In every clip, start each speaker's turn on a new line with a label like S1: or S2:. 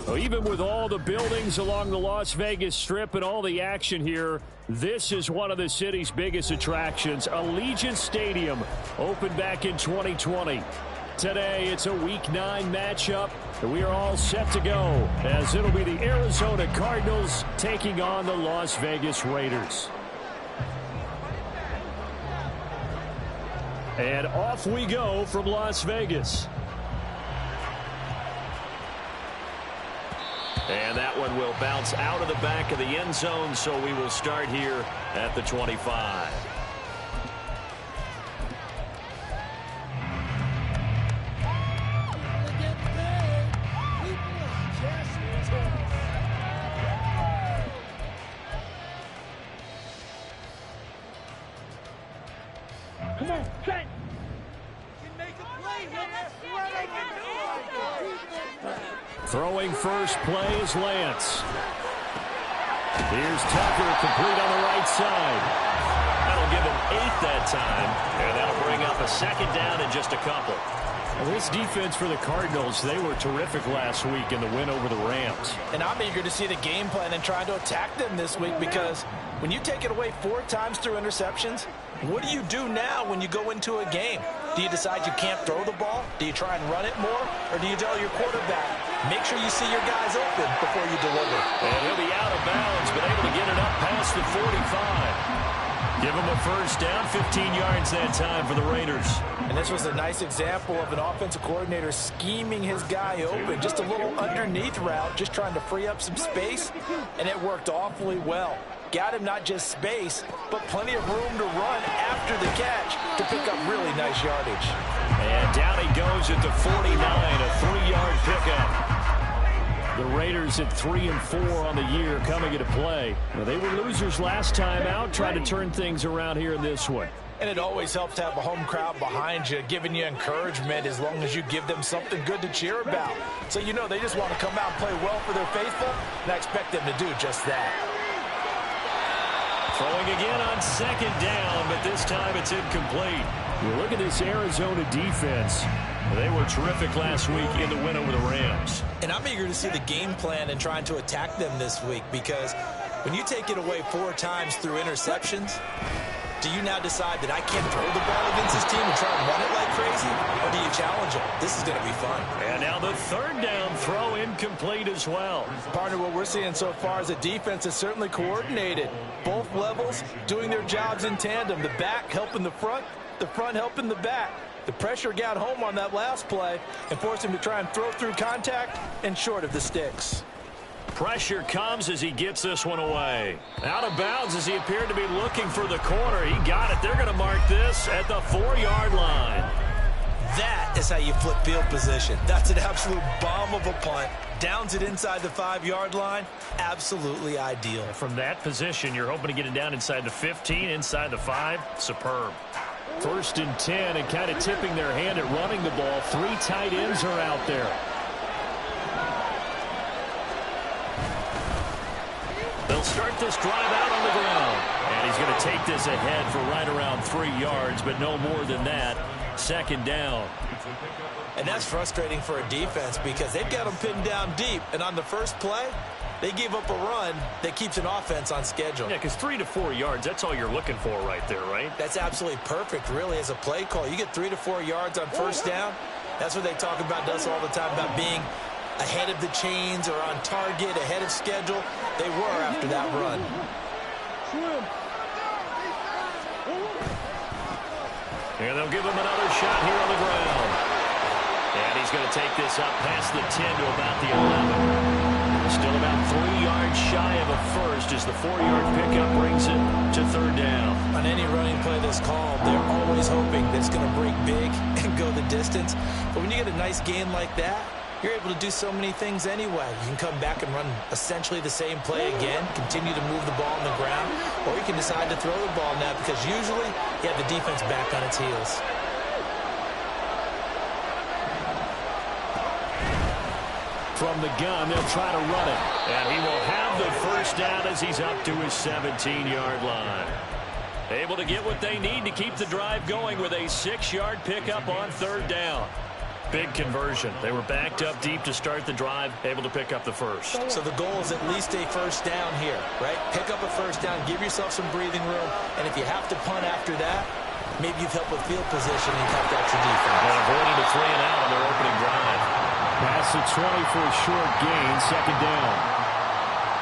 S1: Well, even with all the buildings along the Las Vegas Strip and all the action here, this is one of the city's biggest attractions. Allegiant Stadium opened back in 2020. Today, it's a Week 9 matchup, and we are all set to go as it'll be the Arizona Cardinals taking on the Las Vegas Raiders. And off we go from Las Vegas.
S2: And that one will bounce out of the back of the end zone, so we will start here at the 25.
S3: Come on, Trent.
S1: Throwing first play is Lance. Here's Tucker, complete on the right side.
S2: That'll give him 8 that time, and that'll bring up a second down in just a couple.
S1: Well, this defense for the Cardinals, they were terrific last week in the win over the Rams.
S4: And I'm eager to see the game plan and try to attack them this week, because when you take it away 4 times through interceptions, what do you do now when you go into a game? Do you decide you can't throw the ball? Do you try and run it more? Or do you tell your quarterback, make sure you see your guys open before you deliver?
S2: And he'll be out of bounds, but able to get it up past the 45. Give him a first down, 15 yards that time for the Raiders.
S4: And this was a nice example of an offensive coordinator scheming his guy open. Just a little underneath route, just trying to free up some space, and it worked awfully well. Got him not just space, but plenty of room to run after the catch to pick up really nice yardage.
S2: And down he goes at the 49, a 3-yard pickup.
S1: The Raiders at 3-4 on the year coming into play. Well, they were losers last time out, trying to turn things around here in this one.
S4: And it always helps to have a home crowd behind you, giving you encouragement as long as you give them something good to cheer about. So you know they just want to come out and play well for their faithful, and I expect them to do just that.
S2: Throwing again on second down, but this time it's incomplete.
S1: You look at this Arizona defense. They were terrific last week in the win over the Rams.
S4: And I'm eager to see the game plan and trying to attack them this week, because when you take it away 4 times through interceptions, do you now decide that I can't throw the ball against this team and try and run it like crazy? Or do you challenge them? This is going to be fun.
S2: And now the third down throw incomplete as well.
S4: Partner, what we're seeing so far is the defense is certainly coordinated. Both levels doing their jobs in tandem. The back helping the front helping the back. The pressure got home on that last play and forced him to try and throw through contact and short of the sticks.
S2: Pressure comes as he gets this one away. Out of bounds as he appeared to be looking for the corner. He got it. They're going to mark this at the 4-yard line.
S4: That is how you flip field position. That's an absolute bomb of a punt. Downs it inside the 5-yard line. Absolutely ideal.
S2: From that position, you're hoping to get it down inside the 15, inside the 5. Superb.
S1: 1st and 10, and kind of tipping their hand at running the ball. 3 tight ends are out there.
S2: They'll start this drive out on the ground. And he's going to take this ahead for right around 3 yards, but no more than that. 2nd down.
S4: And that's frustrating for a defense because they've got them pinned down deep. And on the first play, they gave up a run that keeps an offense on schedule.
S2: Yeah, because 3 to 4 yards, that's all you're looking for right there, right?
S4: That's absolutely perfect, really, as a play call. You get 3 to 4 yards on first down. That's what they talk about us all the time, about being ahead of the chains or on target, ahead of schedule. They were after that run.
S2: And they'll give him another shot here on the ground. And he's going to take this up past the 10 to about the 11. Still about 3 yards shy of a first as the 4-yard pickup brings it to 3rd down.
S4: On any running play that's called, they're always hoping that it's going to break big and go the distance. But when you get a nice gain like that, you're able to do so many things anyway. You can come back and run essentially the same play again, continue to move the ball on the ground, or you can decide to throw the ball now because usually you have the defense back on its heels.
S1: From the gun, they'll try to run it.
S2: And he will have the first down as he's up to his 17-yard line. Able to get what they need to keep the drive going with a 6-yard pickup on 3rd down. Big conversion. They were backed up deep to start the drive, able to pick up the first.
S4: So the goal is at least a first down here, right? Pick up a first down, give yourself some breathing room, and if you have to punt after that, maybe you've helped with field position and kept out your defense.
S2: And avoided a 3 and out on their opening drive.
S1: Pass the 20 for a short gain, 2nd down.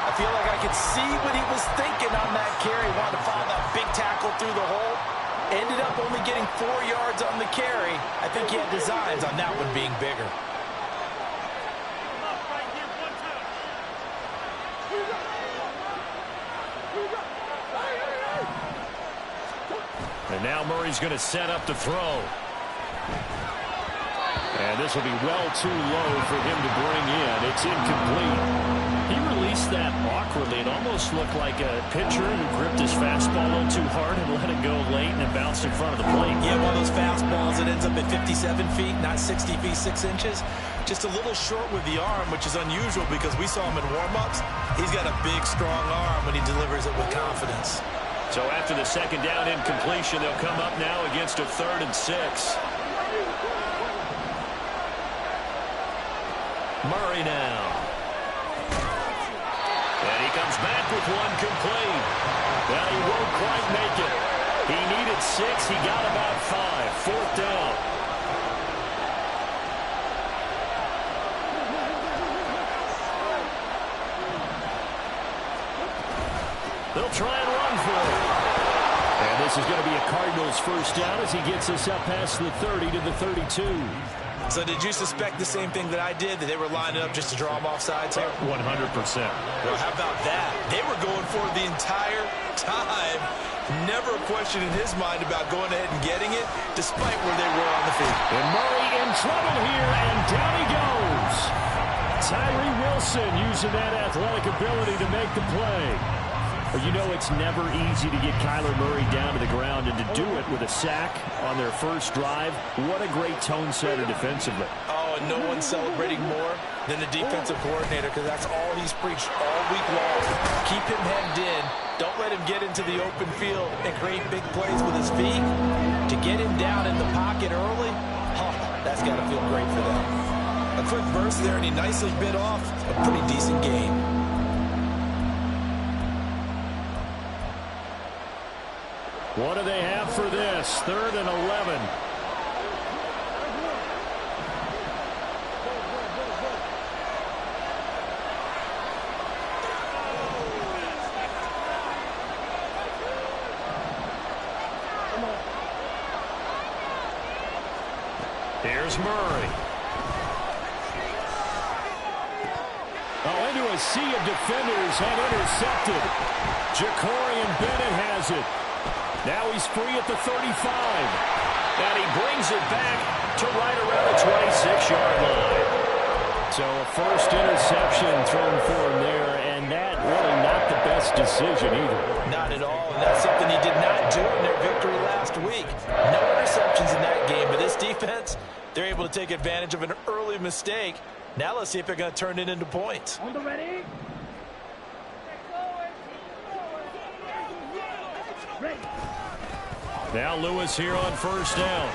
S4: I feel like I could see what he was thinking on that carry. Wanted to follow that big tackle through the hole. Ended up only getting 4 yards on the carry. I think he had designs on that one being bigger.
S2: And now Murray's going to set up to throw.
S1: And this will be well too low for him to bring in. It's incomplete.
S2: He released that awkwardly. It almost looked like a pitcher who gripped his fastball a little too hard and let it go late and it bounced in front of the plate.
S4: Yeah, one of those fastballs that ends up at 57 feet, not 60 feet, 6 inches. Just a little short with the arm, which is unusual because we saw him in warm-ups. He's got a big, strong arm when he delivers it with confidence.
S2: So after the 2nd down incompletion, they'll come up now against a 3rd and 6. Murray now. And he comes back with one complete. Well, he won't quite make it. He needed 6. He got about 5. 4th down. They'll try and run for it.
S1: And this is going to be a Cardinals first down as he gets us up past the 30 to the 32.
S4: So did you suspect the same thing that I did, that they were lining up just to draw them off sides here?
S2: 100%.
S4: Well, how about that? They were going for it the entire time. Never a question in his mind about going ahead and getting it, despite where they were on the field.
S1: And Murray in trouble here, and down he goes. Tyree Wilson using that athletic ability to make the play. But you know it's never easy to get Kyler Murray down to the ground, and to do it with a sack on their first drive, what a great tone setter defensively.
S4: Oh, and no one's celebrating more than the defensive coordinator, because that's all he's preached all week long. Keep him hemmed in. Don't let him get into the open field and create big plays with his feet. To get him down in the pocket early, that's got to feel great for them. A quick burst there, and he nicely bit off a pretty decent game.
S1: What do they have for this? 3rd and 11.
S2: Here's Murray.
S1: Oh, into a sea of defenders and intercepted. Ja'Cory Bennett has it. Now he's free at the 35.
S2: And he brings it back to right around the 26-yard line.
S1: So a first interception thrown for him there, and that really not the best decision either.
S4: Not at all, and that's something he did not do in their victory last week. No interceptions in that game, but this defense, they're able to take advantage of an early mistake. Now let's see if they're going to turn it into points.
S3: On the ready. Ready.
S2: Now Lewis here on first down.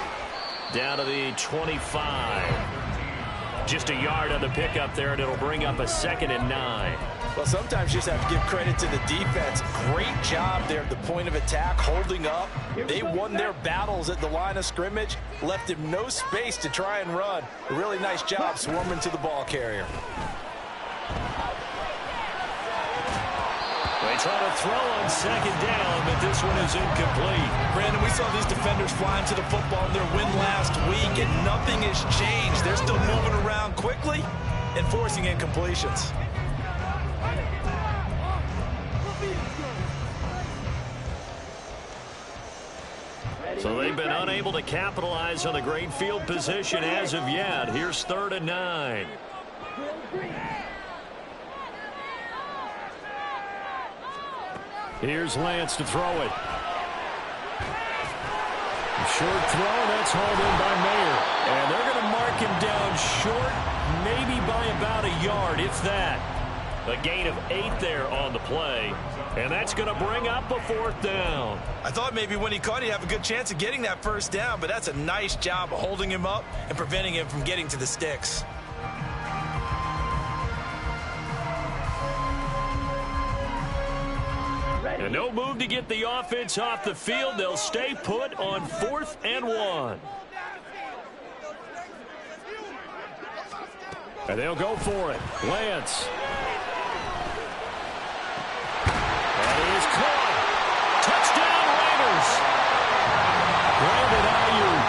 S2: Down to the 25. Just a yard on the pickup there, and it'll bring up a 2nd and 9.
S4: Well, sometimes you just have to give credit to the defense. Great job there at the point of attack, holding up. They won their battles at the line of scrimmage, left him no space to try and run. A really nice job swarming to the ball carrier.
S2: They try to throw on 2nd down, but this one is incomplete.
S4: Brandon, we saw these defenders flying to the football in their win last week, and nothing has changed. They're still moving around quickly and forcing incompletions.
S2: So they've been unable to capitalize on the great field position as of yet. Here's 3rd and 9.
S1: Here's Lance to throw it. Short throw, that's hauled in by Mayer.
S2: And they're going to mark him down short, maybe by about a yard, if that. A gain of 8 there on the play. And that's going to bring up a 4th down.
S4: I thought maybe when he caught, he'd have a good chance of getting that 1st down, but that's a nice job of holding him up and preventing him from getting to the sticks.
S2: And no move to get the offense off the field. They'll stay put on 4th and 1.
S1: And they'll go for it. Lance.
S2: That is caught. Touchdown, Raiders.
S1: Brandon Ayuk.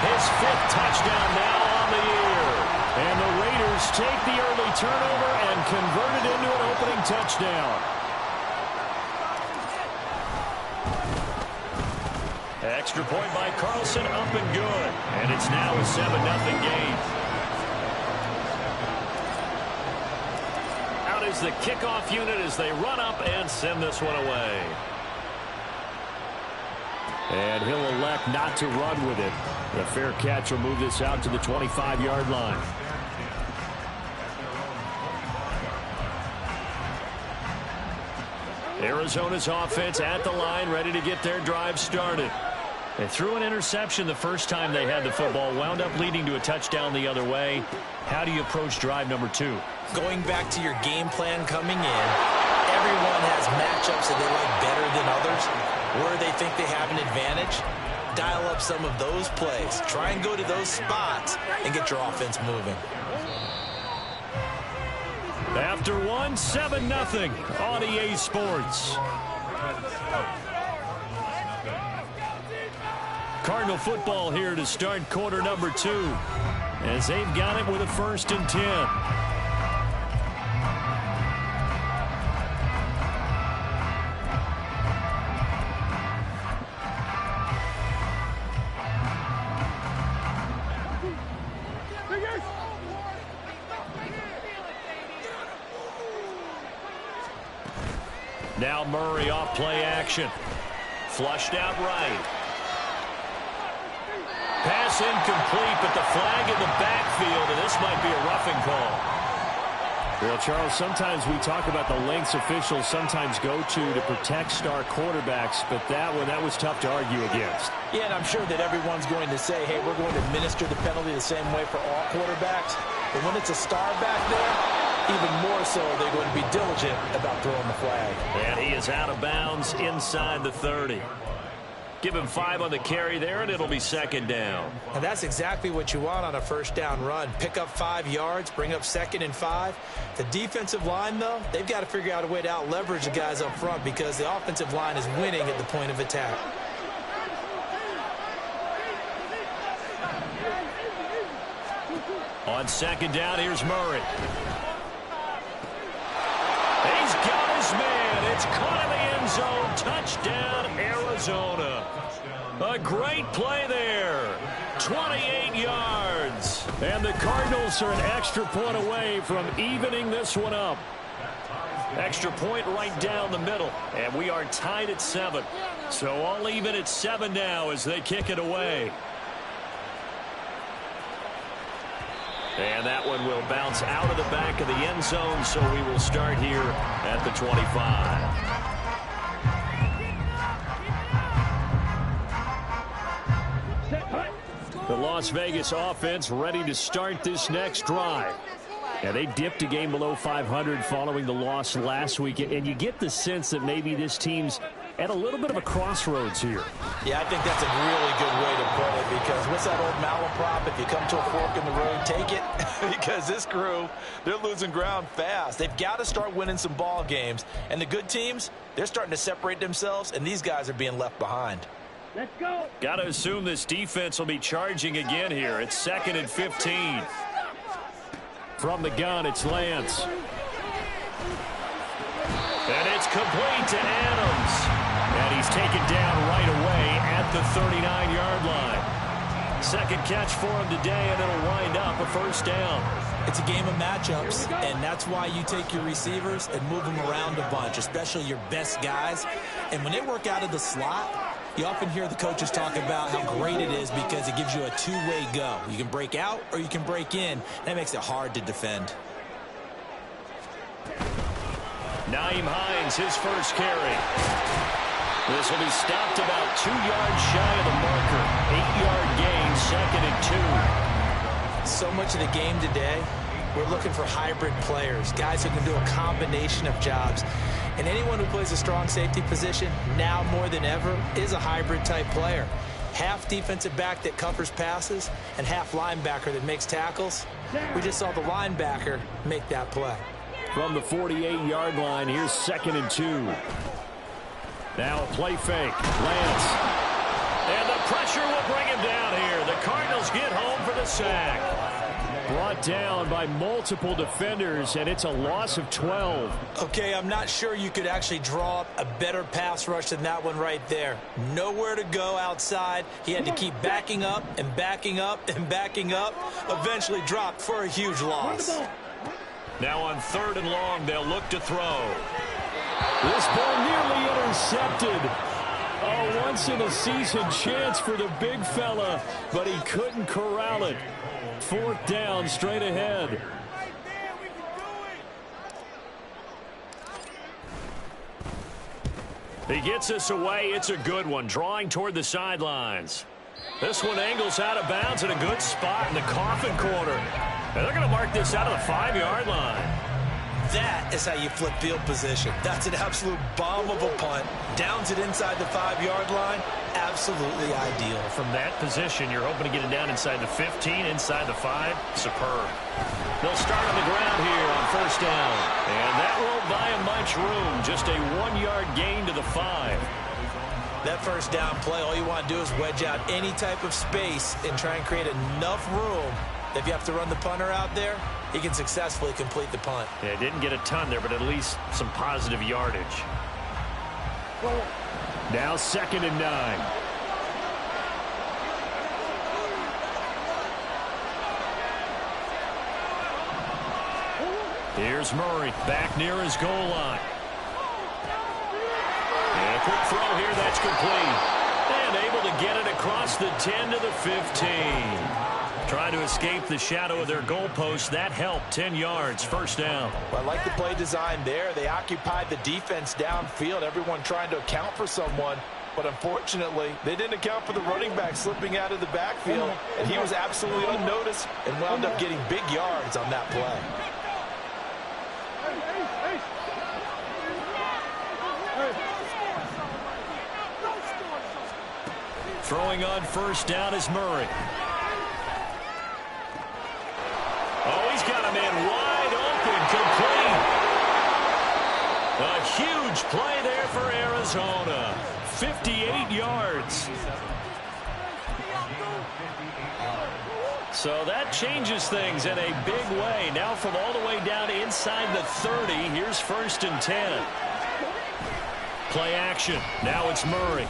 S2: His 5th touchdown now on the year.
S1: And the Raiders take the early turnover and convert it into an opening touchdown.
S2: Extra point by Carlson, up and good. And it's now a 7-0 game. Out is the kickoff unit as they run up and send this one away.
S1: And he'll elect not to run with it. The fair catch will move this out to the 25-yard line.
S2: Arizona's offense at the line, ready to get their drive started. They threw an interception the first time they had the football, wound up leading to a touchdown the other way. How do you approach drive number 2?
S4: Going back to your game plan coming in, everyone has matchups that they like better than others, where they think they have an advantage. Dial up some of those plays. Try and go to those spots and get your offense moving.
S1: After 7-0 on EA Sports. Cardinal football here to start quarter number 2, as they've got it with a 1st and 10.
S2: Now Murray off play action. Flushed out right. Pass incomplete, but the flag in the backfield, and this might be a roughing call.
S1: Well, Charles, sometimes we talk about the lengths officials sometimes go to protect star quarterbacks, but that was tough to argue against.
S4: Yeah, and I'm sure that everyone's going to say, hey, we're going to administer the penalty the same way for all quarterbacks. But when it's a star back there, even more so, they're going to be diligent about throwing the flag.
S2: And he is out of bounds inside the 30. Give him 5 on the carry there, and it'll be 2nd down.
S4: And that's exactly what you want on a 1st down run. Pick up 5 yards, bring up 2nd and 5. The defensive line, though, they've got to figure out a way to out-leverage the guys up front because the offensive line is winning at the point of attack.
S2: On 2nd down, here's Murray. He's got his man. It's caught in the end zone. Touchdown, Arizona. A great play there. 28 yards.
S1: And the Cardinals are an extra point away from evening this one up.
S2: Extra point right down the middle. And we are tied at 7. So all even at 7 now as they kick it away. And that one will bounce out of the back of the end zone, so we will start here at the 25.
S1: The Las Vegas offense ready to start this next drive. Yeah, they dipped a game below 500 following the loss last week, and you get the sense that maybe this team's at a little bit of a crossroads here.
S4: Yeah, I think that's a really good way to put it because what's that old malaprop? If you come to a fork in the road, take it. Because this crew, they're losing ground fast. They've got to start winning some ball games. And the good teams, they're starting to separate themselves, and these guys are being left behind.
S3: Let's go.
S2: Got to assume this defense will be charging again here. It's 2nd and 15.
S1: From the gun, it's Lance.
S2: And it's complete to Adams. And he's taken down right away at at the 39-yard line. Second catch for him today, and it'll wind up a first down.
S4: It's a game of matchups, and that's why you take your receivers and move them around a bunch, especially your best guys. And when they work out of the slot, you often hear the coaches talk about how great it is because it gives you a two-way go. You can break out or you can break in. That makes it hard to defend.
S2: Nyheim Hines, his first carry. This will be stopped about 2 yards shy of the marker. 8-yard gain, 2nd and 2.
S4: So much of the game today, we're looking for hybrid players, guys who can do a combination of jobs. And anyone who plays a strong safety position, now more than ever, is a hybrid type player. Half defensive back that covers passes and half linebacker that makes tackles. We just saw the linebacker make that play.
S1: From the 48-yard line, here's 2nd and 2. Now a play fake. Lance.
S2: And the pressure will bring him down here. The Cardinals get home for the sack.
S1: Brought down by multiple defenders, and it's a loss of 12.
S4: Okay, I'm not sure you could actually draw up a better pass rush than that one right there. Nowhere to go outside. He had to keep backing up and backing up and backing up. Eventually dropped for a huge loss.
S2: Now on 3rd and long, they'll look to throw.
S1: This ball nearly intercepted. A once-in-a-season chance for the big fella, but he couldn't corral it. 4th down, straight ahead.
S2: He gets us away. It's a good one, drawing toward the sidelines. This one angles out of bounds in a good spot in the coffin corner. And they're going to mark this out of the 5-yard line.
S4: That is how you flip field position. That's an absolute bomb of a punt. Downs it inside the 5-yard line. Absolutely ideal.
S2: From that position, you're hoping to get it down inside the 15, inside the 5. Superb. They'll start on the ground here on 1st down. And that won't buy him much room. Just a 1-yard gain to the 5.
S4: That 1st down play, all you want to do is wedge out any type of space and try and create enough room that if you have to run the punter out there, he can successfully complete the punt.
S2: Yeah, didn't get a ton there, but at least some positive yardage.
S1: Now 2nd and 9.
S2: Here's Murray back near his goal line. And a quick throw here, that's complete. And able to get it across the 10 to the 15. Trying to escape the shadow of their goalpost. That helped. 10 yards, 1st down.
S4: Well, I like the play design there. They occupied the defense downfield, everyone trying to account for someone. But unfortunately, they didn't account for the running back slipping out of the backfield. And he was absolutely unnoticed and wound up getting big yards on that play.
S2: Throwing on 1st down is Murray. Oh, he's got a man wide open, complete. A huge play there for Arizona. 58 yards. So that changes things in a big way. Now from all the way down inside the 30, here's 1st and 10. Play action. Now it's Murray.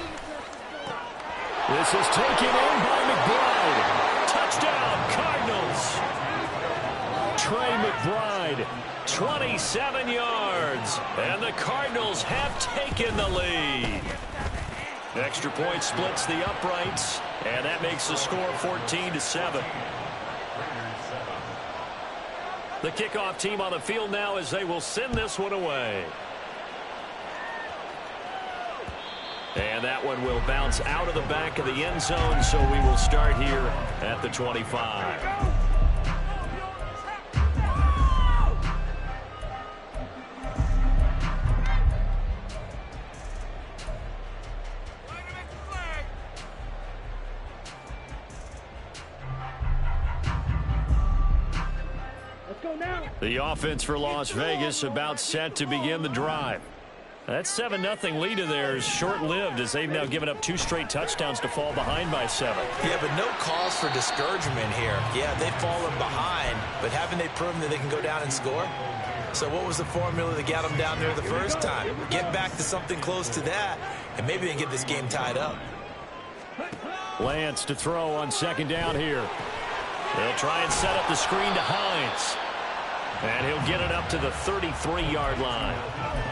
S1: This is taken in by McBride.
S2: Touchdown, Cardinals.
S1: Trey McBride.
S2: 27 yards. And the Cardinals have taken the lead. Extra point splits the uprights. And that makes the score 14-7. The kickoff team on the field now as they will send this one away. And that one will bounce out of the back of the end zone, so we will start here at the 25. The offense for Las Vegas about set to begin the drive. That 7-0 lead of theirs short-lived as they've now given up 2 straight touchdowns to fall behind by 7.
S4: Yeah, but no cause for discouragement here. Yeah, they've fallen behind, but haven't they proven that they can go down and score? So what was the formula that got them down there the first time? Get back to something close to that, and maybe they can get this game tied up.
S1: Lance to throw on second down here.
S2: They'll try and set up the screen to Hines. And he'll get it up to the 33-yard line.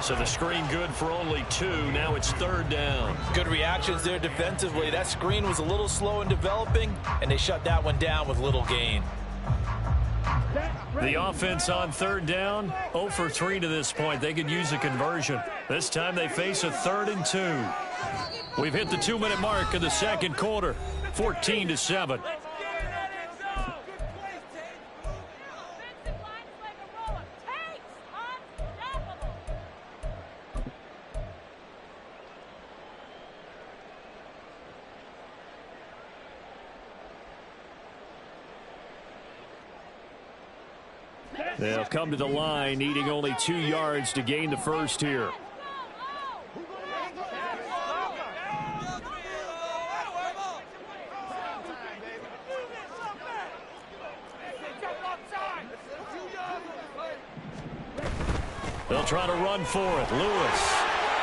S2: So the screen good for only 2. Now it's third down.
S4: Good reactions there defensively. That screen was a little slow in developing, and they shut that one down with little gain.
S2: The offense on third down, 0 for 3 to this point. They could use a conversion. This time they face a 3rd and 2. We've hit the 2-minute mark of the second quarter, 14-7.
S1: They'll come to the line, needing only 2 yards to gain the first here.
S2: They'll try to run for it. Lewis.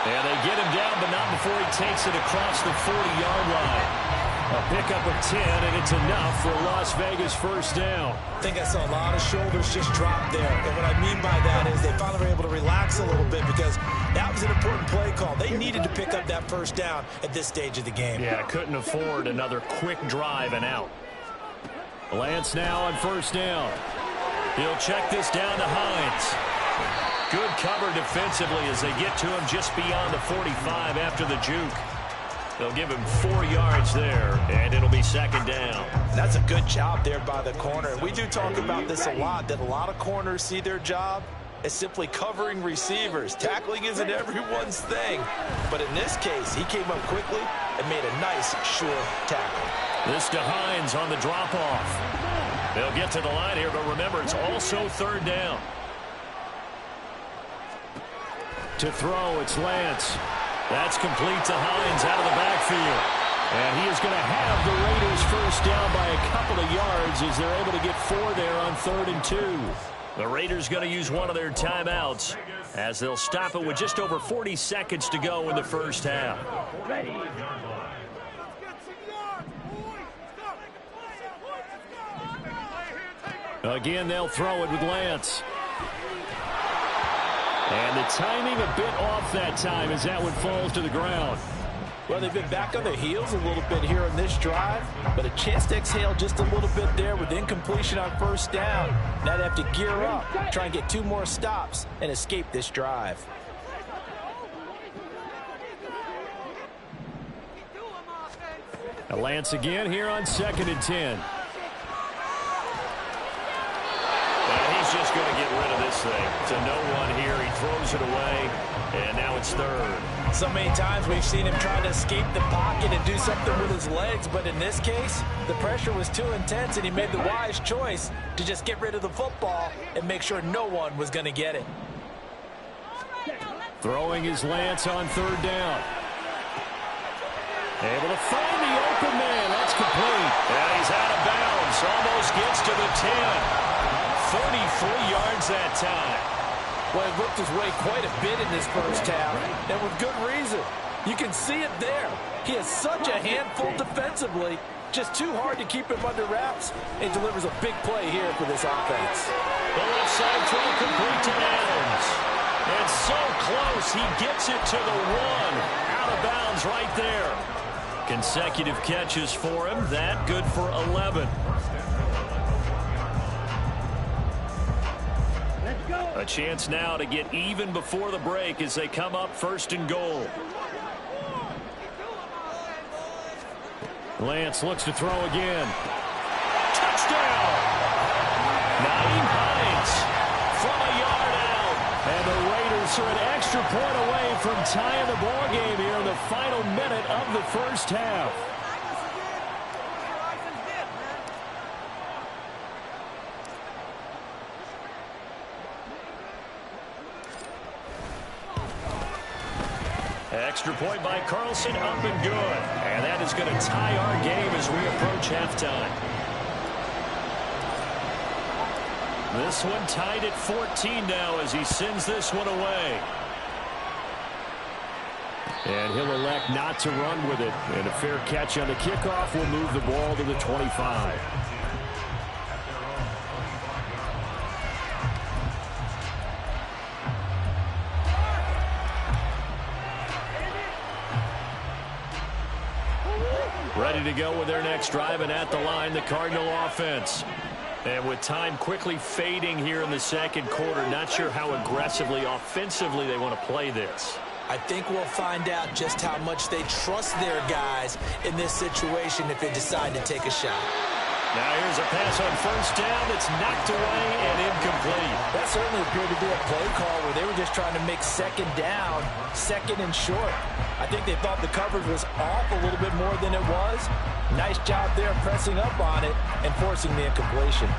S2: And they get him down, but not before he takes it across the 40-yard line. A pickup of 10, and it's enough for a Las Vegas first down.
S4: I think I saw a lot of shoulders just drop there. And what I mean by that is they finally were able to relax a little bit because that was an important play call. They needed to pick up that first down at this stage of the game.
S1: Yeah, couldn't afford another quick drive and out. Lance now on first down.
S2: He'll check this down to Hines. Good cover defensively as they get to him just beyond the 45 after the juke. They'll give him 4 yards there, and it'll be second down.
S4: That's a good job there by the corner. And we do talk about this a lot, that a lot of corners see their job as simply covering receivers. Tackling isn't everyone's thing. But in this case, he came up quickly and made a nice, sure tackle.
S2: This to Hines on the drop-off. They'll get to the line here, but remember, it's also third down.
S1: To throw, it's Lance. That's complete to Hines out of the backfield. And he is going to have the Raiders first down by a couple of yards as they're able to get 4 there on 3rd and 2.
S2: The Raiders going to use one of their timeouts as they'll stop it with just over 40 seconds to go in the first half.
S1: Again, they'll throw it with Lance. And the timing a bit off that time as that one falls to the ground.
S4: Well, they've been back on their heels a little bit here on this drive, but a chance to exhale just a little bit there with incompletion on first down. Now they have to gear up, try and get 2 more stops, and escape this drive.
S1: Lance again here on 2nd and 10.
S2: Just going to get rid of this thing. It's a no-1 here. He throws it away, and now it's 3rd.
S4: So many times we've seen him trying to escape the pocket and do something with his legs, but in this case, the pressure was too intense, and he made the wise choice to just get rid of the football and make sure no one was going to get it.
S1: Throwing his Lance on 3rd down. Able to find the open man. That's complete.
S2: And he's out of bounds. Almost gets to the 10. 33 yards that time.
S4: Well, he worked his way quite a bit in this first half, and with good reason. You can see it there. He has such a handful defensively, just too hard to keep him under wraps, and delivers a big play here for this offense.
S2: The left side throw complete to Adams. And so close, he gets it to the 1. Out of bounds right there. Consecutive catches for him. That good for 11. A chance now to get even before the break as they come up 1st and goal.
S1: Lance looks to throw again.
S2: Touchdown! Naeem Hines from a yard out.
S1: And the Raiders are an extra point away from tying the ball game here in the final minute of the first half.
S2: Extra point by Carlson, up and good. And that is going to tie our game as we approach halftime. This one tied at 14 now as he sends this one away.
S1: And he'll elect not to run with it. And a fair catch on the kickoff will move the ball to the 25. Ready to go with their next drive, and at the line, the Cardinal offense. And with time quickly fading here in the second quarter, not sure how aggressively, offensively they want to play this.
S4: I think we'll find out just how much they trust their guys in this situation if they decide to take a shot.
S2: Now here's a pass on first down. It's knocked away and incomplete.
S4: That certainly appeared to be a play call where they were just trying to make second down, second and short. I think they thought the coverage was off a little bit more than it was. Nice job there pressing up on it and forcing the incompletion.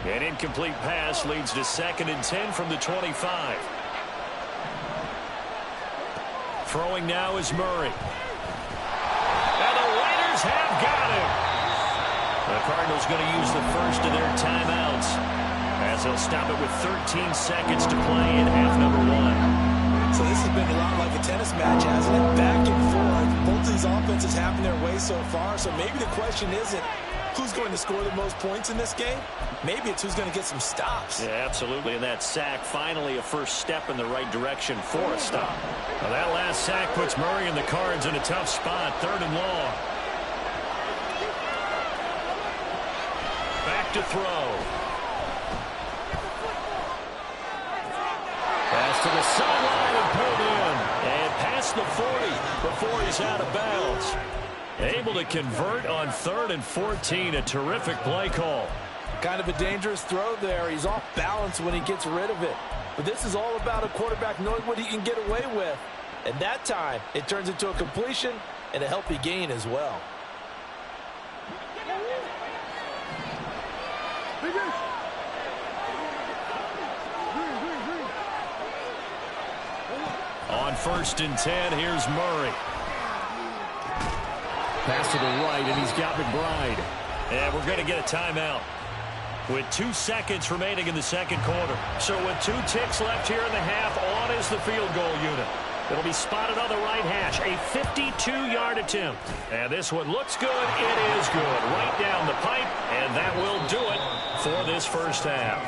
S2: An incomplete pass leads to 2nd and 10 from the 25. Throwing now is Murray. And the Raiders have got him. The Cardinals going to use the first of their timeouts as they'll stop it with 13 seconds to play in half number 1.
S4: So this has been a lot like a tennis match, hasn't it? Back and forth. Both these offenses having their way so far. So maybe the question isn't who's going to score the most points in this game. Maybe it's who's going to get some stops.
S2: Yeah, absolutely. And that sack, finally a first step in the right direction for a stop.
S1: Now that last sack puts Murray and the Cards in a tough spot. 3rd and long.
S2: Back to throw.
S1: Pass to the sideline and pulled in.
S2: And past the 40 before he's out of bounds.
S1: Able to convert on 3rd and 14. A terrific play call.
S4: Kind of a dangerous throw there. He's off balance when he gets rid of it. But this is all about a quarterback knowing what he can get away with. And that time, it turns into a completion and a healthy gain as well.
S1: On 1st and 10, here's Murray. Pass to the right, and he's got McBride.
S2: And we're going to get a timeout with 2 seconds remaining in the second quarter.
S1: So with 2 ticks left here in the half, on is the field goal unit. It'll be spotted on the right hash, a 52-yard attempt. And this one looks good. It is good. Right down the pipe, and that will do it for this first half.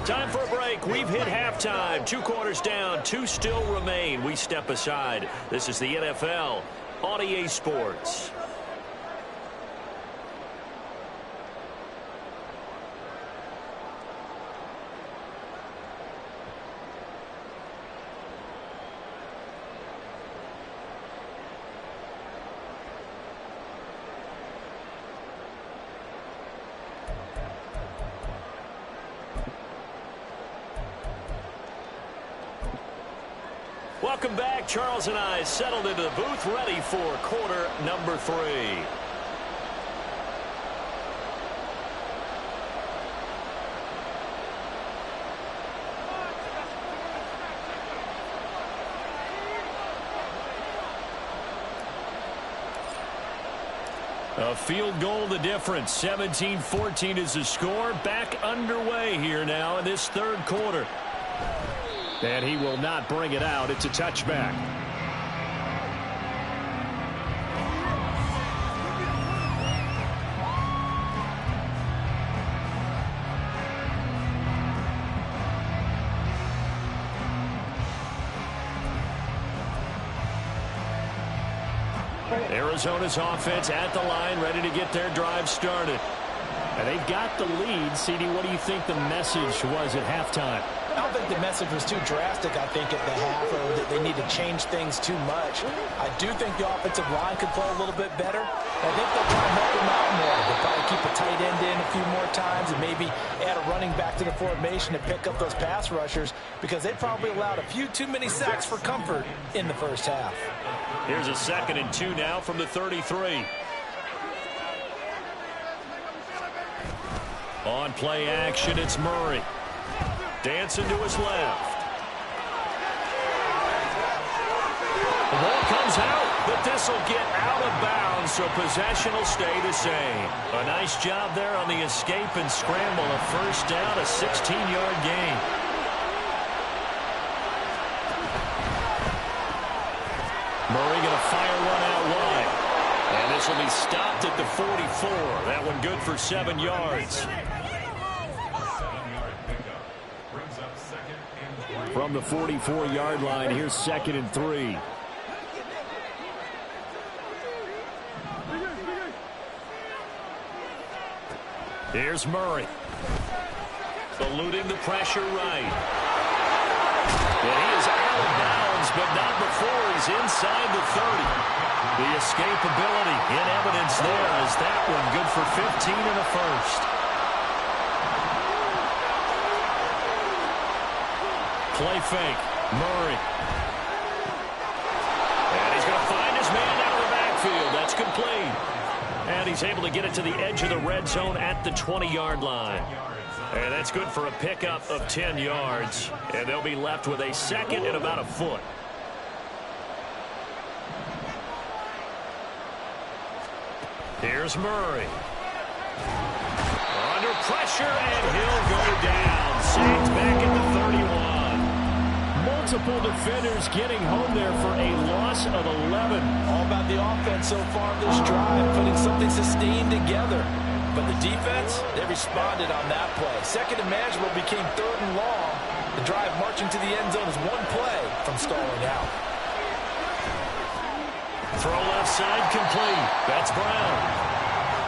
S2: Time for a break. We've hit halftime. 2 quarters down, 2 still remain. We step aside. This is the NFL on EA Sports. Welcome back. Charles and I settled into the booth, ready for quarter number 3.
S1: A field goal the difference. 17-14 is the score. Back underway here now in this 3rd quarter. And he will not bring it out. It's a touchback. Arizona's offense at the line, ready to get their drive started. And they've got the lead. CD, what do you think the message was at halftime?
S4: I don't think the message was too drastic, I think, at the half, or that they need to change things too much. I do think the offensive line could play a little bit better. I think they'll try and help them out more. They'll probably keep a tight end in a few more times and maybe add a running back to the formation to pick up those pass rushers, because they probably allowed a few too many sacks for comfort in the first half.
S2: Here's a 2nd and 2 now from the 33.
S1: On play action, it's Murray.
S2: Dancing to his left.
S1: The ball comes out.
S2: But this will get out of bounds, so possession will stay the same. A nice job there on the escape and scramble. A first down, a 16-yard gain. Murray going to fire one out wide. And this will be stopped at the 44. That one good for 7 yards.
S1: From the 44-yard line, here's 2nd and 3. Here's Murray. Eluding the pressure right. And he is out of bounds, but not before he's inside the 30. The escapability in evidence there as that one good for 15 and a first. Play fake. Murray. And he's going to find his man out of the backfield. That's complete. And he's able to get it to the edge of the red zone at the 20-yard line. And that's good for a pickup of 10 yards. And they'll be left with a second and about a foot. Here's Murray. Under pressure, and he'll go down. Sacked back at the 31. Multiple defenders getting home there for a loss of 11.
S4: All about the offense so far this drive, putting something sustained together. But the defense, they responded on that play. Second and manageable became 3rd and long. The drive marching to the end zone is one play from stalling out.
S2: Throw left side complete. That's Brown.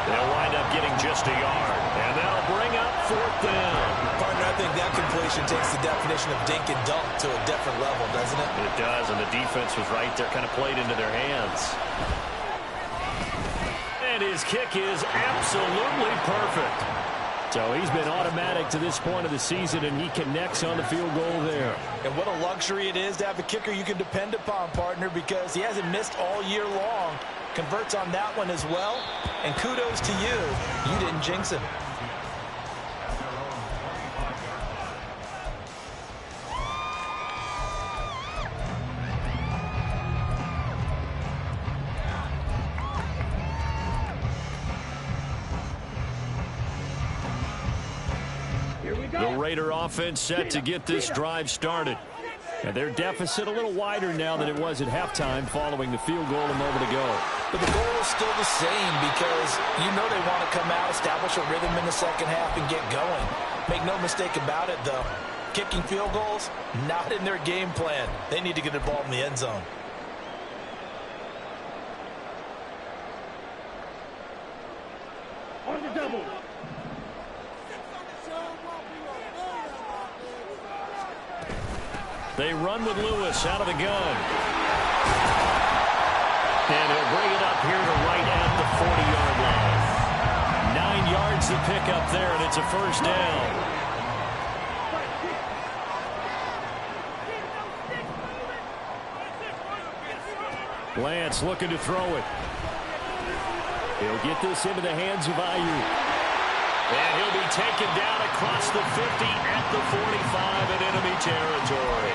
S2: They'll wind up getting just a yard. And that'll bring up 4th down.
S5: Partner, I think that completion takes the definition of dink and dunk to a different level, doesn't it?
S2: It does, and the defense was right there, kind of played into their hands. And his kick is absolutely perfect.
S1: So he's been automatic to this point of the season, and he connects on the field goal there.
S4: And what a luxury it is to have a kicker you can depend upon, partner, because he hasn't missed all year long. Converts on that one as well. And kudos to you. You didn't jinx him.
S1: The Raider offense set to get this drive started. And their deficit a little wider now than it was at halftime following the field goal a moment ago.
S4: But the goal is still the same because you know they want to come out, establish a rhythm in the second half, and get going. Make no mistake about it, though. Kicking field goals, not in their game plan. They need to get the ball in the end zone.
S3: On the double.
S1: They run with Lewis out of the gun. And he'll bring it up here to right at the 40-yard line. 9 yards to pick up there, and it's a first down. Lance looking to throw it. He'll get this into the hands of Ayuk.
S2: And he'll be taken down across the 50 at the 45 in enemy territory.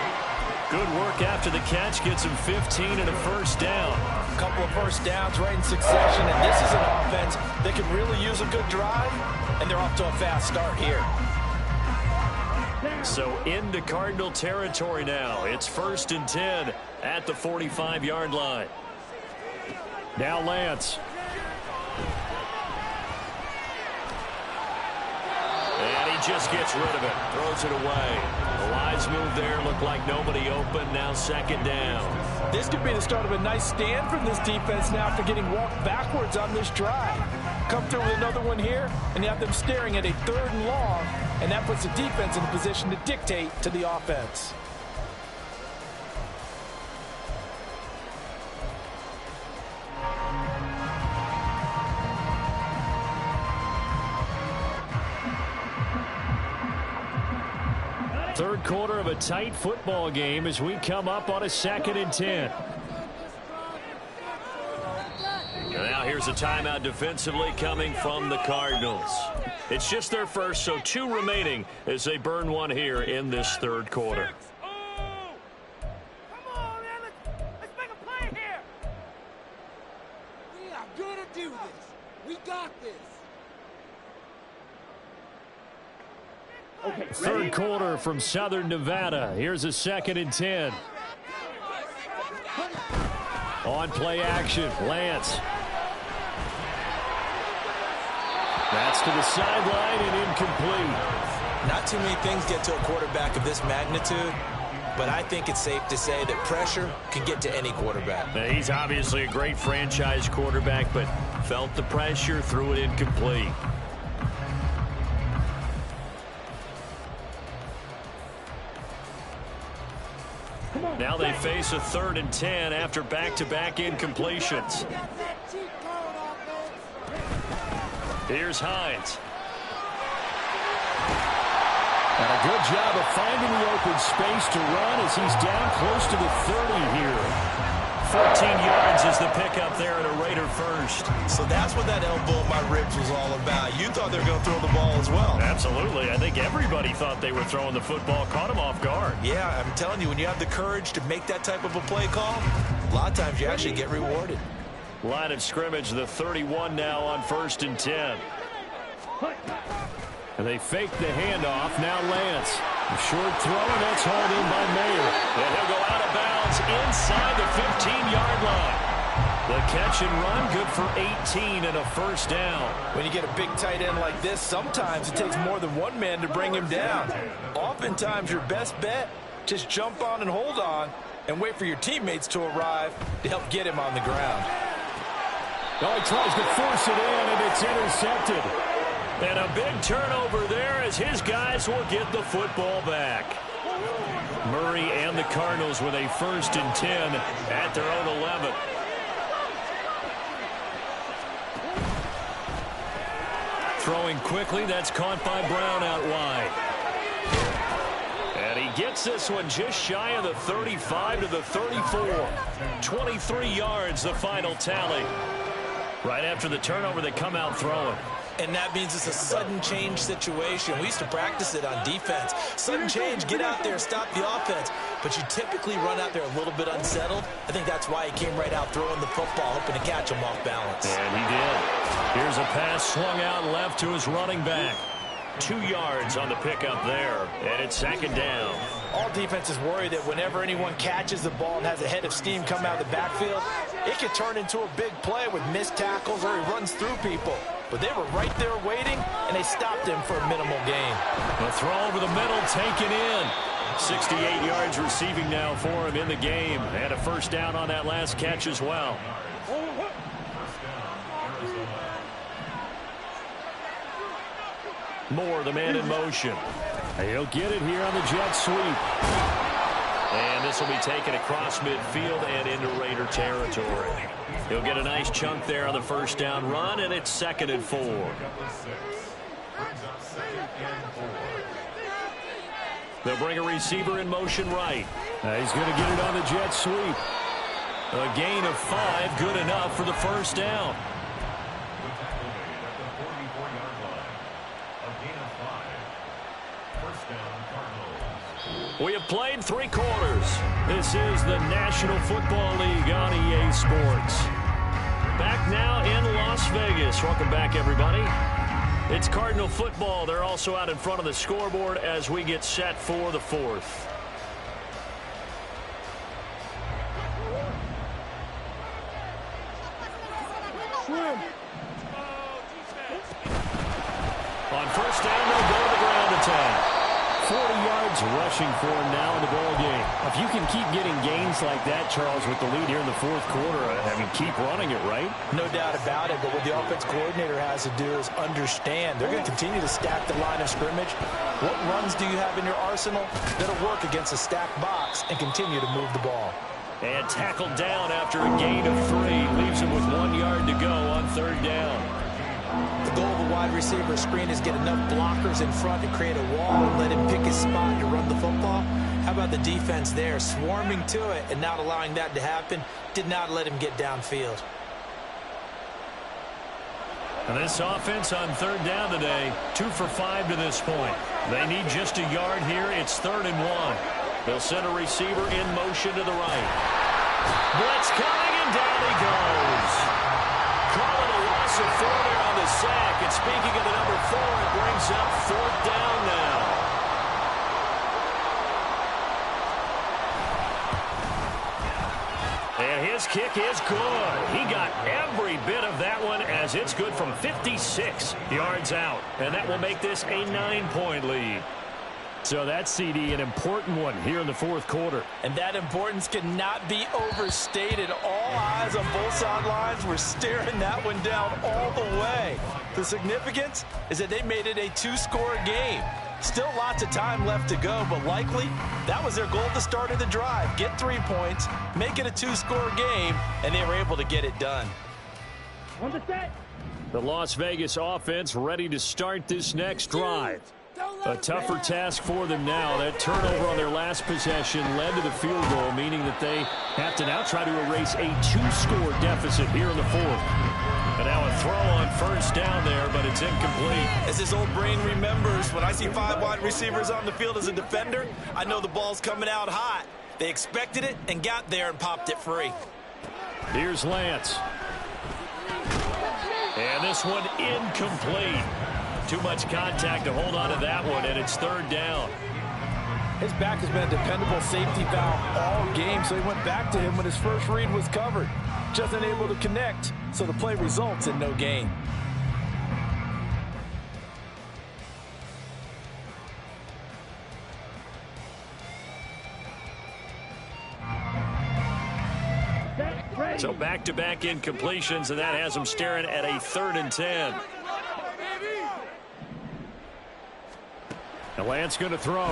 S1: Good work after the catch. Gets him 15 and a first down.
S4: A couple of first downs right in succession, and this is an offense that could really use a good drive, and they're off to a fast start here.
S2: So into Cardinal territory now. It's 1st and 10 at the 45-yard line.
S1: Now Lance.
S2: And he just gets rid of it. Throws it away. The wise move there. Looked like nobody open. Now 2nd down.
S4: This could be the start of a nice stand from this defense now after getting walked backwards on this drive. Come through with another one here, and you have them staring at a 3rd and long, and that puts the defense in a position to dictate to the offense.
S1: Third quarter of a tight football game as we come up on a 2nd and 10.
S2: And now here's a timeout defensively coming from the Cardinals. It's just their first, so 2 remaining as they burn one here in this 3rd quarter.
S3: We got this. Okay,
S1: third quarter from Southern Nevada. Here's a 2nd and 10. On play action, Lance. That's to the sideline and incomplete.
S5: Not too many things get to a quarterback of this magnitude, but I think it's safe to say that pressure can get to any quarterback.
S2: He's obviously a great franchise quarterback, but felt the pressure, threw it incomplete. Now they face a 3rd and 10 after back-to-back incompletions. Here's Hines.
S1: And a good job of finding the open space to run as he's down close to the 30 here.
S2: 14 yards is the pickup there at a Raider first.
S5: So that's what that elbow in my ribs was all about. You thought they were going to throw the ball as well.
S2: Absolutely. I think everybody thought they were throwing the football, caught him off guard.
S5: Yeah, I'm telling you, when you have the courage to make that type of a play call, a lot of times you actually get rewarded.
S2: Line of scrimmage, the 31 now on 1st and 10.
S1: And they fake the handoff. Now Lance. A short throw, and that's hauled in by Mayer.
S2: And he'll go out of bounds inside the 15-yard line. The catch and run, good for 18 and a first down.
S4: When you get a big tight end like this, sometimes it takes more than one man to bring him down. Oftentimes, your best bet, just jump on and hold on and wait for your teammates to arrive to help get him on the ground.
S1: Oh, he tries to force it in, and it's intercepted.
S2: And a big turnover there as his guys will get the football back. Murray and the Cardinals with a 1st and 10 at their own 11. Throwing quickly, that's caught by Brown out wide. And he gets this one just shy of the 35 to the 34. 23 yards, the final tally. Right after the turnover, they come out throwing.
S5: And that means it's a sudden change situation. We used to practice it on defense. Sudden change, get out there, stop the offense. But you typically run out there a little bit unsettled. I think that's why he came right out throwing the football, hoping to catch him off balance.
S2: And he did. Here's a pass swung out left to his running back. 2 yards on the pickup there. And it's 2nd down.
S4: All defenses worry that whenever anyone catches the ball and has a head of steam come out of the backfield, it could turn into a big play with missed tackles or he runs through people. But they were right there waiting, and they stopped him for a minimal gain.
S2: The throw over the middle taken in. 68 yards receiving now for him in the game. And a first down on that last catch as well. Moore, the man in motion.
S1: He'll get it here on the jet sweep.
S2: And this will be taken across midfield and into Raider territory. He'll get a nice chunk there on the first down run, and it's 2nd and 4. They'll bring a receiver in motion right.
S1: He's going to get it on the jet sweep.
S2: A gain of 5, good enough for the first down. We have played 3 quarters. This is the National Football League on EA Sports. Back now in Las Vegas. Welcome back, everybody. It's Cardinal football. They're also out in front of the scoreboard as we get set for the 4th. On first down, they'll go to the ground attack.
S1: 40 yards rushing for him now in the ball game. If you can keep getting gains like that, Charles, with the lead here in the 4th quarter, I mean, keep running it, right?
S4: No doubt about it, but what the offense coordinator has to do is understand. They're going to continue to stack the line of scrimmage. What runs do you have in your arsenal that'll work against a stacked box and continue to move the ball?
S2: And tackled down after a gain of 3. Leaves him with 1 yard to go on 3rd down.
S5: The goal of a wide receiver screen is get enough blockers in front to create a wall and let him pick his spot to run the football. How about the defense there, swarming to it and not allowing that to happen? Did not let him get downfield.
S2: And this offense on 3rd down today, 2 for 5 to this point. They need just a yard here. It's 3rd and 1. They'll send a receiver in motion to the right. Blitz coming, and down he goes. Calling a loss Loss of 4 there on the sack. And speaking of the number 4, it brings up 4th down now. And his kick is good. He got every bit of that one as it's good from 56 yards out. And that will make this a 9-point lead.
S1: So that CD, an important one here in the 4th quarter.
S4: And that importance cannot be overstated. All eyes on both sidelines were staring that one down all the way. The significance is that they made it a 2-score game. Still lots of time left to go, but likely that was their goal at the start of the drive. Get 3 points, make it a 2-score game, and they were able to get it done.
S3: On the set.
S1: The Las Vegas offense ready to start this next drive. A tougher task for them now. That turnover on their last possession led to the field goal, meaning that they have to now try to erase a 2-score deficit here in the 4th.
S2: And now a throw on 1st down there, but it's incomplete.
S5: As his old brain remembers, when I see 5 wide receivers on the field as a defender, I know the ball's coming out hot. They expected it and got there and popped it free.
S1: Here's Lance.
S2: And this one incomplete. Too much contact to hold on to that one, and it's 3rd down.
S4: His back has been a dependable safety valve all game, so he went back to him when his first read was covered. Just unable to connect, so the play results in no gain.
S2: So back-to-back incompletions, and that has them staring at a 3rd and 10.
S1: And Lance going to throw.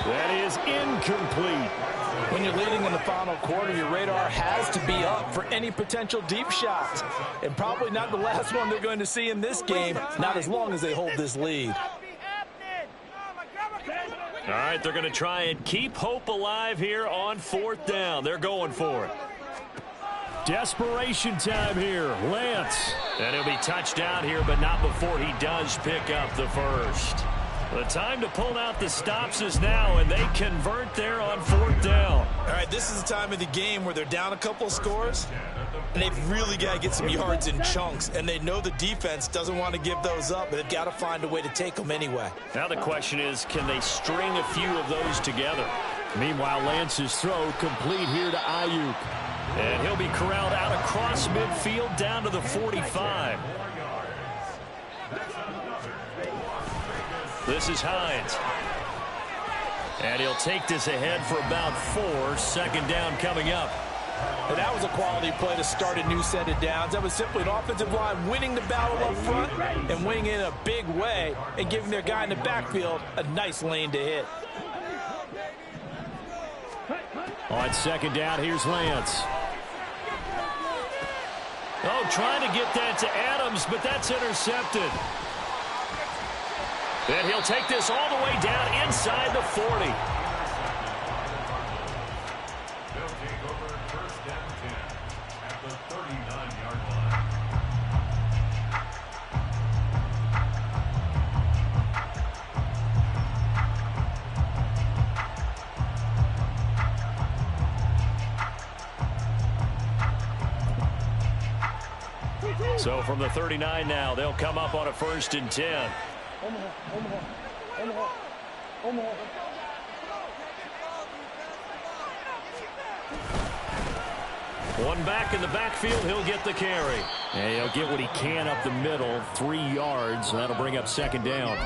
S1: That is incomplete.
S4: When you're leading in the final quarter, your radar has to be up for any potential deep shots. And probably not the last one they're going to see in this game, not as long as they hold this lead.
S2: All right, they're going to try and keep hope alive here on 4th down. They're going for it.
S1: Desperation time here. Lance.
S2: And he'll be touched down here, but not before he does pick up the 1st. The time to pull out the stops is now, and they convert there on 4th down.
S5: All right, this is the time of the game where they're down a couple of scores, and they've really got to get some yards in chunks, and they know the defense doesn't want to give those up, but they've got to find a way to take them anyway.
S2: Now the question is, can they string a few of those together?
S1: Meanwhile, Lance's throw complete here to Ayuk.
S2: And he'll be corralled out across midfield down to the 45. This is Hines. And he'll take this ahead for about 4. 2nd down coming up.
S4: And that was a quality play to start a new set of downs. That was simply an offensive line winning the battle up front and winning in a big way and giving their guy in the backfield a nice lane to hit.
S1: On 2nd down, here's Lance.
S2: Oh, trying to get that to Adams, but that's intercepted. And he'll take this all the way down inside the 40.
S6: They'll take over 1st and 10 at the 39-yard line.
S2: So from the 39 now, they'll come up on a 1st and 10. One back in the backfield, he'll get the carry.
S1: And he'll get what he can up the middle, 3 yards, and that'll bring up 2nd down.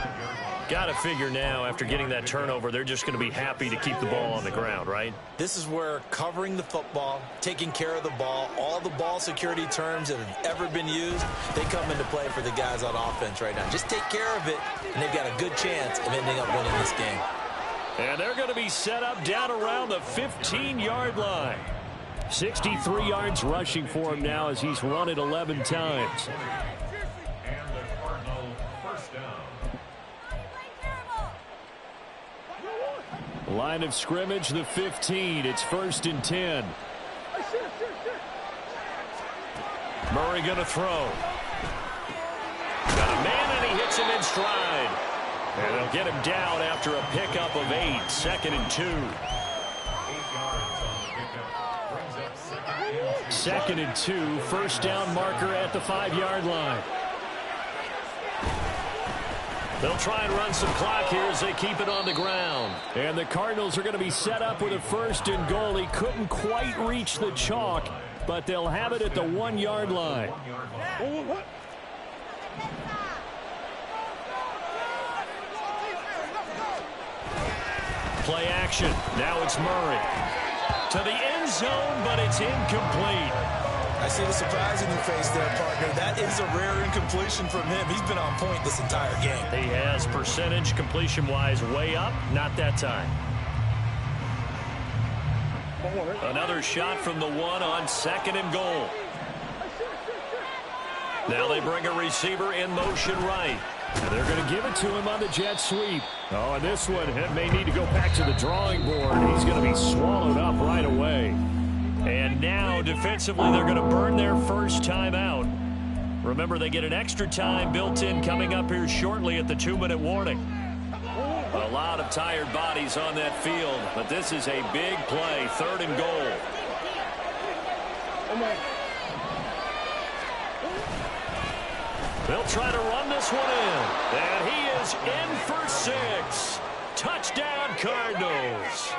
S2: Got to figure now, after getting that turnover, they're just going to be happy to keep the ball on the ground, right?
S5: This is where covering the football, taking care of the ball, all the ball security terms that have ever been used, they come into play for the guys on offense right now. Just take care of it, and they've got a good chance of ending up winning this game.
S2: And they're going to be set up down around the 15-yard line.
S1: 63 yards rushing for him now as he's run it 11 times.
S6: And the Cardinal 1st down.
S1: Line of scrimmage, the 15. It's 1st and 10.
S2: Murray going to throw. Got a man, and he hits him in stride. And they'll get him down after a pickup of 8. 2nd and 2.
S6: 8 yards on the pickup. Brings up 2nd and 2.
S1: 2nd and 2. First down marker at the 5-yard line.
S2: They'll try and run some clock here as they keep it on the ground.
S1: And the Cardinals are going to be set up with a 1st and goal. He couldn't quite reach the chalk, but they'll have it at the 1-yard line.
S2: Play action. Now it's Murray. To the end zone, but it's incomplete.
S5: I see the surprise in your face there, partner. That is a rare incompletion from him. He's been on point this entire game.
S2: He has percentage completion-wise way up. Not that time. Another shot from the 1 on 2nd and goal. Now they bring a receiver in motion right.
S1: And they're going to give it to him on the jet sweep. Oh, and this one may need to go back to the drawing board. He's going to be swallowed up right away.
S2: And now, defensively, they're going to burn their first time out. Remember, they get an extra time built in coming up here shortly at the 2-minute warning. A lot of tired bodies on that field, but this is a big play, 3rd and goal. They'll try to run this one in, and he is in for 6. Touchdown, Cardinals.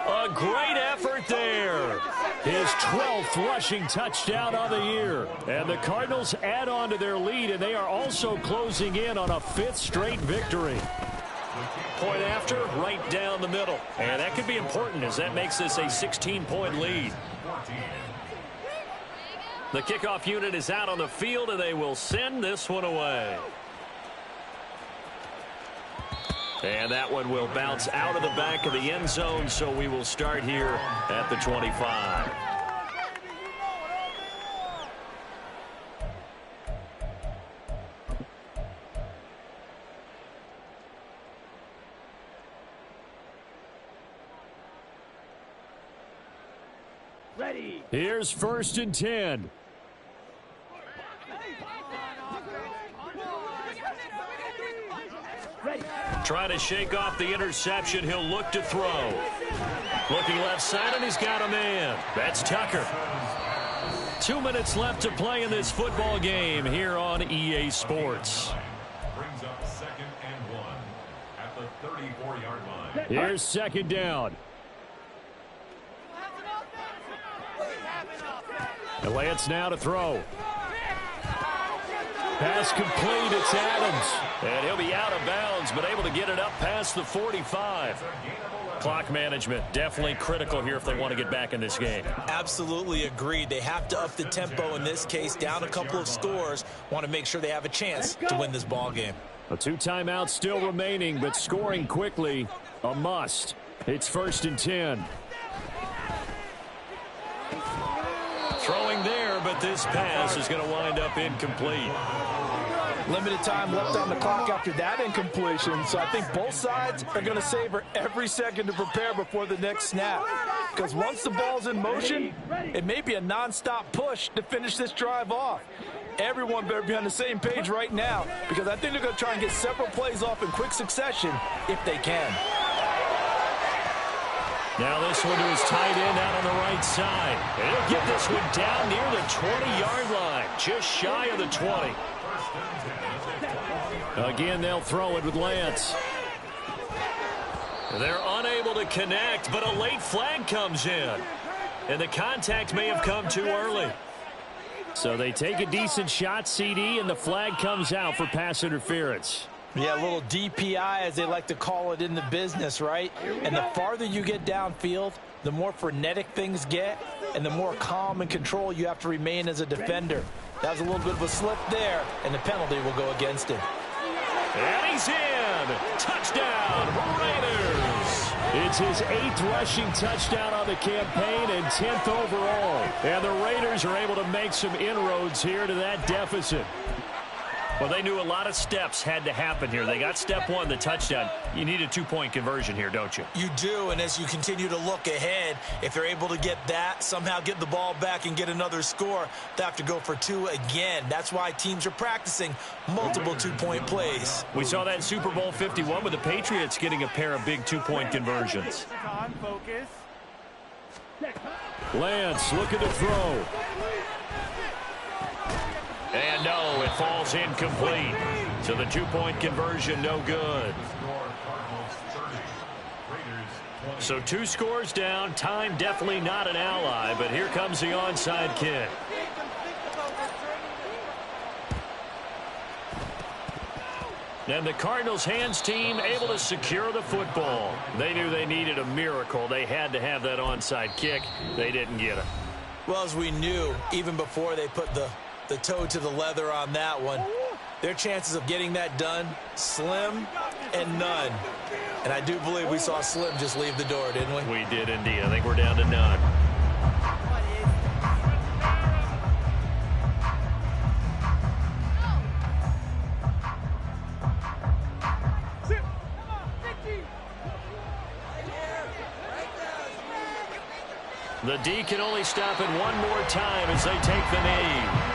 S2: A great effort there.
S1: His 12th rushing touchdown on the year. And the Cardinals add on to their lead, and they are also closing in on a 5th straight victory.
S2: Point after, right down the middle. And that could be important as that makes this a 16-point lead. The kickoff unit is out on the field, and they will send this one away. And that one will bounce out of the back of the end zone, so we will start here at the 25.
S3: Ready.
S1: Here's 1st and 10.
S2: Trying to shake off the interception. He'll look to throw. Looking left side, and he's got a man. That's Tucker. 2 minutes left to play in this football game here on EA Sports.
S6: Brings up 2nd and 1 at the 34-yard line.
S1: Here's 2nd down. And Lance now to throw. Pass complete. It's Adams.
S2: And he'll be out of bounds, but able to get it up past the 45. Clock management definitely critical here if they want to get back in this game.
S5: Absolutely agreed. They have to up the tempo in this case, down a couple of scores. Want to make sure they have a chance to win this ball game.
S1: 2 timeouts still remaining, but scoring quickly, a must. It's 1st and 10.
S2: Throwing there, but this pass is going to wind up incomplete.
S4: Limited time left on the clock after that incompletion, so I think both sides are going to savor every second to prepare before the next snap. Because once the ball's in motion, it may be a nonstop push to finish this drive off. Everyone better be on the same page right now, because I think they're going to try and get several plays off in quick succession if they can.
S2: Now this one to his tight end out on the right side. And he'll get this one down near the 20-yard line, just shy of the 20.
S1: Again, they'll throw it with Lance.
S2: They're unable to connect, but a late flag comes in. And the contact may have come too early.
S1: So they take a decent shot, CD, and the flag comes out for pass interference.
S4: Yeah, a little DPI, as they like to call it in the business, right? And the farther you get downfield, the more frenetic things get, and the more calm and control you have to remain as a defender. That was a little bit of a slip there, and the penalty will go against him.
S2: And he's in. Touchdown, Raiders.
S1: It's his 8th rushing touchdown on the campaign and 10th overall. And the Raiders are able to make some inroads here to that deficit.
S2: Well, they knew a lot of steps had to happen here. They got step 1, the touchdown. You need a 2-point conversion here, don't you?
S5: You do, and as you continue to look ahead, if they're able to get that, somehow get the ball back and get another score, they have to go for 2 again. That's why teams are practicing multiple 2-point plays.
S2: We saw that in Super Bowl 51 with the Patriots getting a pair of big 2-point conversions.
S1: Lance looking to throw.
S2: And no, it falls incomplete. So the two-point conversion no good. So 2 scores down. Time definitely not an ally, but here comes the onside kick. And the Cardinals hands team able to secure the football. They knew they needed a miracle. They had to have that onside kick. They didn't get it.
S5: Well, as we knew, even before they put the toe to the leather on that one, their chances of getting that done, slim and none. And I do believe we saw Slim just leave the door, didn't we?
S2: We did indeed. I think we're down to none. The D can only stop it one more time as they take the knee.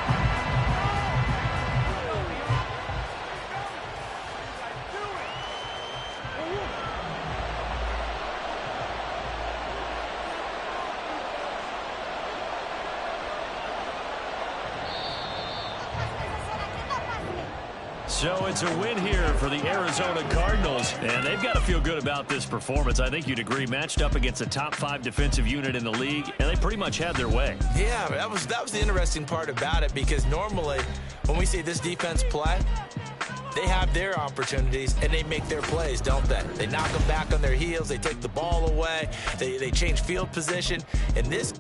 S2: So it's a win here for the Arizona Cardinals, and they've got to feel good about this performance. I think you'd agree, matched up against a top 5 defensive unit in the league, and they pretty much had their way.
S5: Yeah, that was the interesting part about it, because normally when we see this defense play, they have their opportunities and they make their plays, don't they? They knock them back on their heels, they take the ball away, they change field position, and this